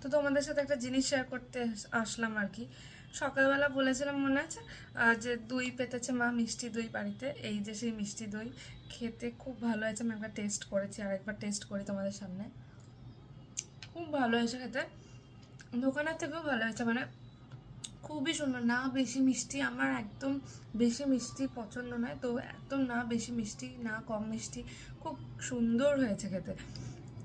তো তোমাদের সাথে একটা জিনিস শেয়ার করতে আসলাম আর কি। সকালবেলা বলেছিলাম মনে আছে যে দই পেতেছে মা, মিষ্টি দই বাড়িতে। এই যে সেই মিষ্টি দই, খেতে খুব ভালো হয়েছে। আমি একবার টেস্ট করেছি, আর একবার টেস্ট করি তোমাদের সামনে। খুব ভালো হয়েছে খেতে, দোকানের থেকেও ভালো হয়েছে। মানে খুবই সুন্দর, না বেশি মিষ্টি, আমার একদম বেশি মিষ্টি পছন্দ নয় তো, একদম না বেশি মিষ্টি না কম মিষ্টি, খুব সুন্দর হয়েছে খেতে।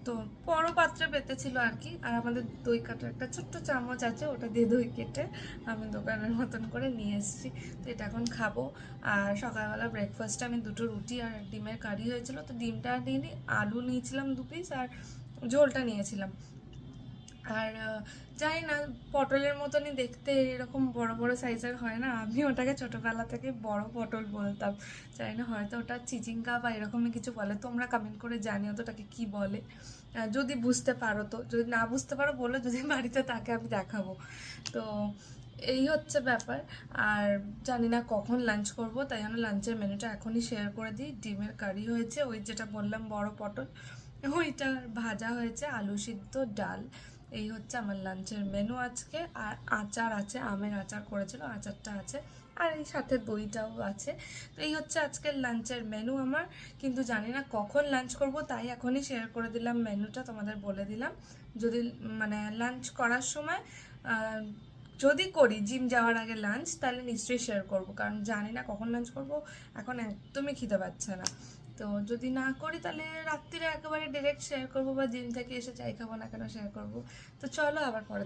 তো বড় পাত্রে পেতেছিল আর কি। আর আমাদের দই কাটার একটা ছোট্ট চামচ আছে, ওটা দিয়ে দই কেটে আমি দোকানের মতন করে নিয়ে এসেছি। তো এটা এখন খাবো। আর সকালবেলা ব্রেকফাস্টে আমি দুটো রুটি আর ডিমের কারি হয়েছিল, তো ডিমটা নিয়ে আলু নিয়েছিলাম 2 পিস, আর ঝোলটা নিয়েছিলাম। আর জানি না, পটলের মতনই দেখতে, এরকম বড় বড় সাইজের হয় না, আমি ওটাকে ছোটবেলা থেকে বড় পটল বলতাম। জানি না, হয়তো ওটা চিচিঙ্গা বা এরকমই কিছু বলে, তোমরা কমেন্ট করে জানিও তো ওটাকে কী বলে। যদি বুঝতে পারো তো, যদি না বুঝতে পারো বলো, যদি বাড়িতে থাকে আমি দেখাবো। তো এই হচ্ছে ব্যাপার। আর জানি না কখন লাঞ্চ করব, তাই জন্য লাঞ্চের মেনুটা এখনই শেয়ার করে দিই। ডিমের কারি হয়েছে, ওই যেটা বললাম বড় পটল, ওইটা ভাজা হয়েছে, আলু সিদ্ধ, ডাল। এই হচ্ছে আমার লাঞ্চের মেনু আজকে। আর আচার আছে, আমের আচার করেছিল, আচারটা আছে। আর এই সাথে দইটাও আছে। তো এই হচ্ছে আজকের লাঞ্চের মেনু আমার। কিন্তু জানি না কখন লাঞ্চ করব, তাই এখনই শেয়ার করে দিলাম মেনুটা, তোমাদের বলে দিলাম। যদি মানে লাঞ্চ করার সময় যদি করি জিম যাওয়ার আগে লাঞ্চ, তাহলে নিশ্চয়ই শেয়ার করব, কারণ জানি না কখন লাঞ্চ করব, এখন একদমই খিদে পাচ্ছে না। তো যদি না করি তাহলে রাত্রিরে একেবারে ডিরেক্ট শেয়ার করবো, বা জিম থেকে এসে যাই খাবো না কেন শেয়ার করবো। তো চলো আবার পরে